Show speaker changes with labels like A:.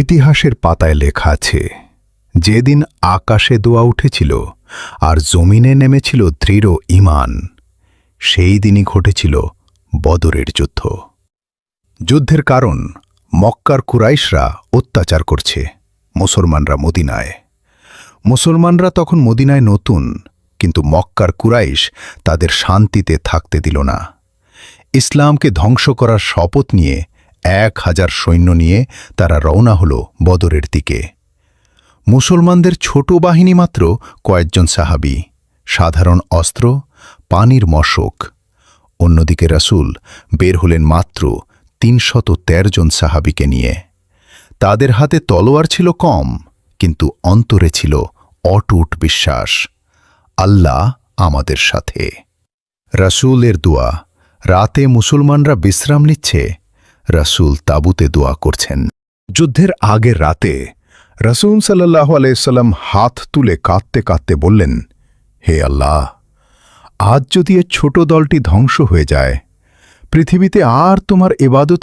A: ইতিহাসের পাতায় লেখা আছে, যেদিন আকাশে দোয়া উঠেছিল আর জমিনে নেমেছিল দৃঢ় ঈমান, সেই দিনই ঘটেছিল বদরের যুদ্ধ। যুদ্ধের কারণ, মক্কার কুরাইশরা অত্যাচার করছে মুসলমানরা মদিনায়। মুসলমানরা তখন মদিনায় নতুন, কিন্তু মক্কার কুরাইশ তাদের শান্তিতে থাকতে দিল না। ইসলামকে ধ্বংস করার শপথ নিয়ে 1000 সৈন্য নিয়ে তারা রওনা হল বদরের দিকে। মুসলমানদের ছোট বাহিনী মাত্র কয়েকজন সাহাবী, সাধারণ অস্ত্র, পানির মশক। অন্যদিকে রাসূল বের হলেন মাত্র 313 জন সাহাবীকে নিয়ে। তাদের হাতে তলোয়ার ছিল কম, কিন্তু অন্তরে ছিল অটুট বিশ্বাস, আল্লাহ আমাদের সাথে। রাসূলের দোয়া। রাতে মুসলমানরা বিশ্রাম নিচ্ছে, রাসূল তাঁবুতে দোয়া করছেন। যুদ্ধের আগের রাতে রাসূল সাল্লাল্লাহু আলাইহি সাল্লাম হাত তুলে কাঁদতে কাঁদতে বললেন, হে আল্লাহ, আজ যদি এ ছোট দলটি ধ্বংস হয়ে যায়, পৃথিবীতে আর তোমার ইবাদত